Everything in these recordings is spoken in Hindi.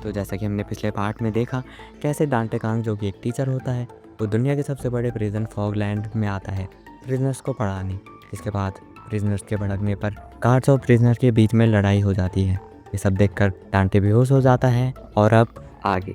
तो जैसा कि हमने पिछले पार्ट में देखा कैसे डांटे कांग जो कि एक टीचर होता है वो दुनिया के सबसे बड़े प्रिजन फॉगलैंड में आता है प्रिजनर्स को पढ़ाने। इसके बाद प्रिजनर्स के भड़कने पर गार्ड्स और प्रिजनर के बीच में लड़ाई हो जाती है। ये सब देखकर डांटे बेहोश हो जाता है। और अब आगे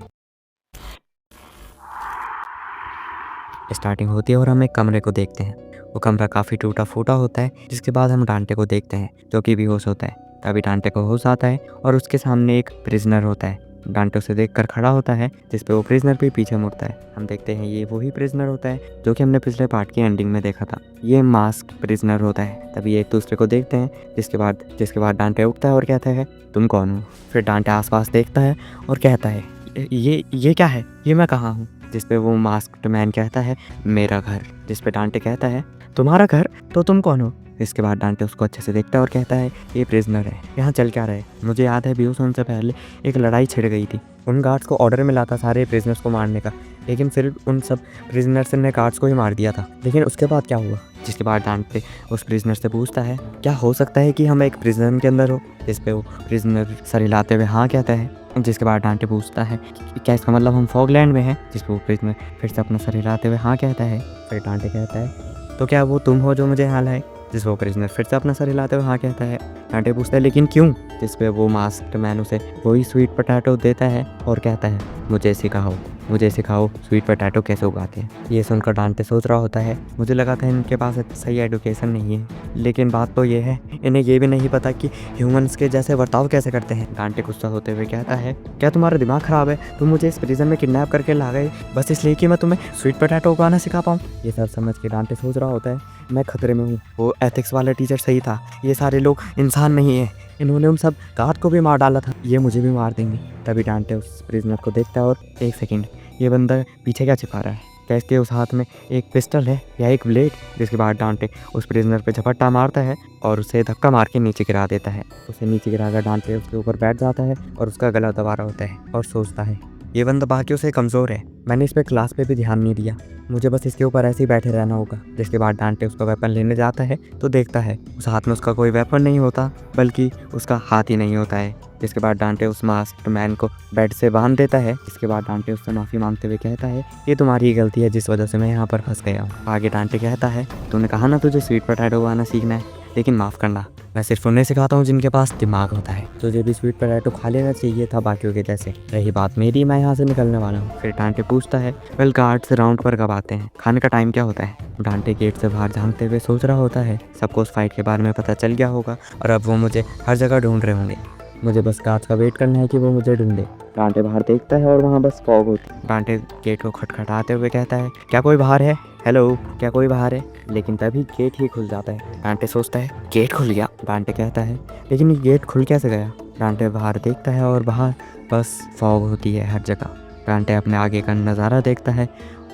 स्टार्टिंग होती है और हम एक कमरे को देखते हैं। वो कमरा काफ़ी टूटा फूटा होता है, जिसके बाद हम डांटे को देखते हैं जो कि बेहोश होता है। तभी डांटे को होश आता है और उसके सामने एक प्रिजनर होता है। डांटे उसे देखकर खड़ा होता है, जिस पे वो प्रिजनर भी पीछे मुड़ता है। हम देखते हैं ये वही प्रिजनर होता है जो कि हमने पिछले पार्ट की एंडिंग में देखा था। ये मास्क प्रिजनर होता है। तभी एक दूसरे को देखते हैं, जिसके बाद डांटे उठता है और कहता है तुम कौन हो। फिर डांटे आसपास देखता है और कहता है ये क्या है, ये मैं कहाँ हूँ। जिस पे वो मास्क्ड मैन कहता है मेरा घर। जिस पे डांटे कहता है तुम्हारा घर, तो तुम कौन हो। इसके बाद डांटे उसको अच्छे से देखता है और कहता है ये प्रिजनर है, यहाँ चल क्या रहे। मुझे याद है बेहोश होने से पहले एक लड़ाई छिड़ गई थी। उन गार्ड्स को ऑर्डर मिला था सारे प्रिजनर्स को मारने का, लेकिन फिर उन सब प्रिजनर्स ने गार्ड्स को ही मार दिया था। लेकिन उसके बाद क्या हुआ। जिसके बाद डांटे उस प्रिजनर से पूछता है क्या हो सकता है कि हम एक प्रिजन के अंदर हो। जिस पे वो प्रिजनर सर हिलाते हुए हाँ कहता है। जिसके बाद डांटे पूछता है क्या इसका मतलब हम फॉगलैंड में हैं। जिस पे वो प्रिजनर फिर से अपना सर हिलाते हुए हाँ कहता है। फिर डांटे कहता है तो क्या वो तुम हो जो मुझे यहाँ लाए। जिस वो प्रिजनर फिर से अपना सर हिलाते हुए हाँ कहता है। डांटे पूछता है लेकिन क्यों। जिस पे वो मास्क्ड मैन उसे वही स्वीट पोटैटो देता है और कहता है मुझे सिखाओ स्वीट पोटैटो कैसे उगाते हैं। ये सुनकर डांटे सोच रहा होता है मुझे लगा था इनके पास सही एडुकेशन नहीं है, लेकिन बात तो ये है इन्हें ये भी नहीं पता कि ह्यूमंस के जैसे बर्ताव कैसे करते हैं। डांटे गुस्सा होते हुए कहता है क्या तुम्हारा दिमाग खराब है, तुम मुझे इस प्रिजन में किडनैप करके ला गए बस इसलिए कि मैं तुम्हें स्वीट पोटैटो उगाना सिखा पाऊँ। ये सब समझ के डांटे सोच रहा होता है मैं खतरे में हूँ। वो एथिक्स वाला टीचर सही था, ये सारे लोग इंसान नहीं है, इन्होंने उन सब गार्ड को भी मार डाला था, ये मुझे भी मार देंगे। तभी डांटे उस प्रिजनर को देखता है और एक सेकंड ये बंदा पीछे क्या छिपा रहा है, क्या इसके उस हाथ में एक पिस्टल है या एक ब्लेड। जिसके बाद डांटे उस प्रिजनर पे झपट्टा मारता है और उसे धक्का मार के नीचे गिरा देता है। उसे नीचे गिराकर डांटे उसके ऊपर बैठ जाता है और उसका गला दबा रहा होता है और सोचता है ये बंदा बाकियों से कमज़ोर है, मैंने इस पर क्लास पे भी ध्यान नहीं दिया, मुझे बस इसके ऊपर ऐसे ही बैठे रहना होगा। जिसके बाद डांटे उसका वेपन लेने जाता है तो देखता है उस हाथ में उसका कोई वेपन नहीं होता बल्कि उसका हाथ ही नहीं होता है। जिसके बाद डांटे उस मास्क्ड मैन को बेड से बांध देता है। जिसके बाद डांटे उससे माफ़ी मांगते हुए कहता है ये तुम्हारी ही गलती है जिस वजह से मैं यहाँ पर फंस गया हूँ। आगे डांटे कहता है तूने कहा ना तुझे स्वीट पोटैटो उगाना सीखना है, लेकिन माफ़ करना मैं सिर्फ उन्हें सिखाता हूँ जिनके पास दिमाग होता है, तुझे भी स्वीट पोटैटो खा लेना चाहिए था बाकियों के जैसे। रही बात मेरी, मैं यहाँ से निकलने वाला हूँ। फिर डांटे पूछता है वेल गार्ड्स राउंड पर कब आते हैं, खाने का टाइम क्या होता है। डांटे गेट से बाहर झांकते हुए सोच रहा होता है सबको उस फाइट के बारे में पता चल गया होगा और अब वो मुझे हर जगह ढूंढ रहे होंगे, मुझे बस गार्ड्स का वेट करना है कि वो मुझे ढूंढे। डांटे बाहर देखता है और वहाँ बस फॉग होती है। डांटे गेट को खटखटाते हुए कहता है क्या कोई बाहर है, हेलो क्या कोई बाहर है। लेकिन तभी गेट ही खुल जाता है। डांटे सोचता है गेट खुल गया। डांटे कहता है लेकिन ये गेट खुल कैसे गया। डांटे बाहर देखता है और बाहर बस फॉग होती है हर जगह। डांटे अपने आगे का नज़ारा देखता है,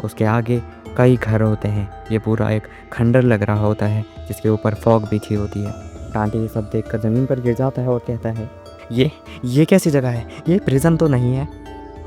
उसके आगे कई घर होते हैं, ये पूरा एक खंडर लग रहा होता है जिसके ऊपर फॉग बिछी होती है। डांटे ये सब देखकर ज़मीन पर गिर जाता है और कहता है ये कैसी जगह है, ये प्रिजन तो नहीं है,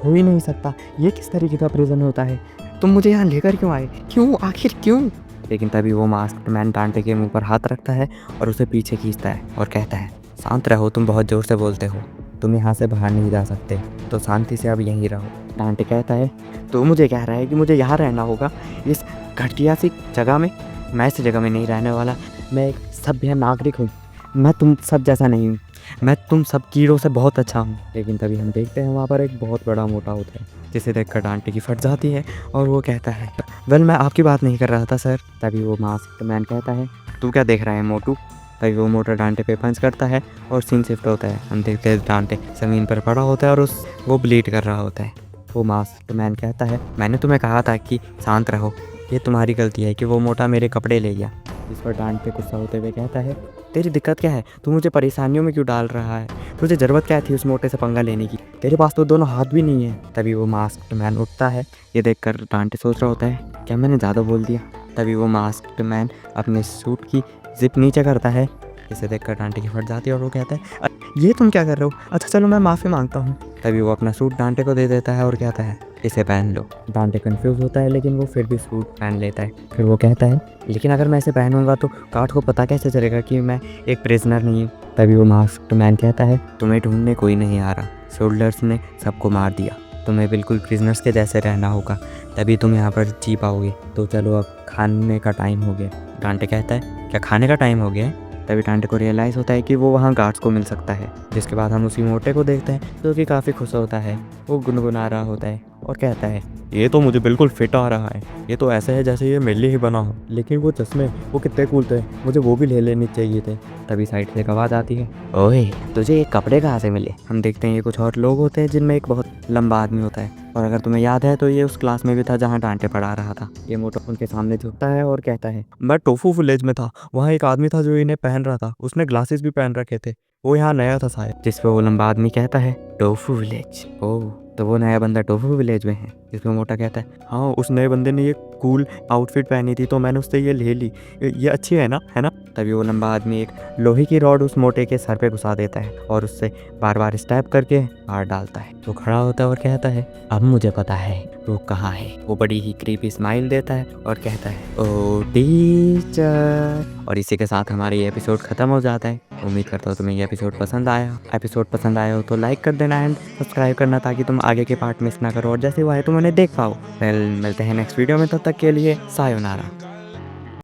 हो ही नहीं सकता, ये किस तरीके का प्रिजन होता है, तुम मुझे यहाँ लेकर क्यों आए, क्यों आखिर क्यों। लेकिन तभी वो मास्क्ड मैन डांटे के मुंह पर हाथ रखता है और उसे पीछे खींचता है और कहता है शांत रहो, तुम बहुत ज़ोर से बोलते हो, तुम यहाँ से बाहर नहीं जा सकते, तो शांति से अब यहीं रहो। डांटे कहता है तो मुझे कह रहा है कि मुझे यहाँ रहना होगा इस घटिया सी जगह में, मैं इस जगह में नहीं रहने वाला, मैं एक सभ्य नागरिक हूँ, मैं तुम सब जैसा नहीं हूँ, मैं तुम सब कीड़ों से बहुत अच्छा हूँ। लेकिन तभी हम देखते हैं वहाँ पर एक बहुत बड़ा मोटा होता है जिसे देखकर डांटे की फट जाती है और वो कहता है वेल मैं आपकी बात नहीं कर रहा था सर। तभी वो मास्क्ड मैन कहता है तू क्या देख रहा है मोटू। तभी वो मोटा डांटे पे पंच करता है और सीन शिफ्ट होता है। हम देखते हैं डांटे ज़मीन पर पड़ा होता है और वो ब्लीड कर रहा होता है। वो मास्क्ड मैन कहता है मैंने तुम्हें कहा था कि शांत रहो, ये तुम्हारी गलती है कि वो मोटा मेरे कपड़े ले गया। इस पर डांटे गुस्सा होते हुए कहता है तेरी दिक्कत क्या है, तू मुझे परेशानियों में क्यों डाल रहा है, तुझे ज़रूरत क्या थी उस मोटे से पंगा लेने की, तेरे पास तो दोनों हाथ भी नहीं है। तभी वो मास्क्ड मैन उठता है। ये देखकर डांटे सोच रहा होता है क्या मैंने ज़्यादा बोल दिया। तभी वो मास्क्ड मैन अपने सूट की जिप नीचे करता है। इसे देखकर डांटे की फट जाती है और वो कहता है ये तुम क्या कर रहे हो, अच्छा चलो मैं माफ़ी मांगता हूँ। तभी वो अपना सूट डांटे को दे देता है और कहता है इसे पहन लो। डांटे कंफ्यूज होता है लेकिन वो फिर भी सूट पहन लेता है। फिर वो कहता है लेकिन अगर मैं इसे पहनूंगा तो गार्ड को पता कैसे चलेगा कि मैं एक प्रिजनर नहीं हूँ। तभी वो मास्क्ड मैन कहता है तुम्हें ढूंढने कोई नहीं आ रहा, सोल्जर्स ने सबको मार दिया, तुम्हें बिल्कुल प्रिजनर्स के जैसे रहना होगा, तभी तुम यहाँ पर जी पाओगे। तो चलो अब खाने का टाइम हो गया। डांटे कहता है क्या खाने का टाइम हो गया है? तभी डांटे को रियलाइज़ होता है कि वो वहाँ गार्ड्स को मिल सकता है। जिसके बाद हम उसी मोटे को देखते हैं जो कि काफ़ी खुश होता है। वो गुनगुना रहा होता है और कहता है ये तो मुझे बिल्कुल फिट आ रहा है, ये तो ऐसे है जैसे ये मेरे लिए ही बना हो। लेकिन वो चश्मे वो कितने कूल थे, मुझे वो भी ले लेने चाहिए थे। तभी साइड से एक आवाज़ आती है, ओए तुझे ये कपड़े कहाँ से मिले? हम देखते हैं ये कुछ और लोग होते हैं जिनमें एक बहुत लंबा आदमी होता है। और अगर तुम्हें याद है तो ये उस क्लास में भी था जहाँ डांटे पढ़ा रहा था। ये मोटा उनके सामने झुकता है और कहता है मैं टोफू विलेज में था, वहाँ एक आदमी था जो इन्हें पहन रहा था, उसने ग्लासेस भी पहन रखे थे, वो यहाँ नया था शायद। जिस पे वो लंबा आदमी कहता है टोफू विलेज, ओह तो वो नया बंदा टोफू विलेज में है। जिसमें मोटा कहता है हाँ उस नए बंदे ने ये कूल आउटफिट पहनी थी तो मैंने उससे ये ले ली, ये अच्छी है ना, है ना? तभी वो लंबा आदमी एक लोहे की रॉड उस मोटे के सर पे घुसा देता है और उससे बार बार स्टैप करके मार डालता है। वो खड़ा होता है और कहता है अब मुझे पता है वो कहाँ है। वो बड़ी ही क्रीपी स्माइल देता है और कहता है ओ टीचर। और इसी के साथ हमारा ये एपिसोड खत्म हो जाता है। उम्मीद करता हूँ तुम्हें ये एपिसोड पसंद आया हो तो लाइक कर देना एंड सब्सक्राइब करना ताकि तुम आगे के पार्ट मिस ना करो और जैसे वो आए तुम उन्हें देख पाओ। मिलते हैं नेक्स्ट वीडियो में, तब तक के लिए सायोनारा।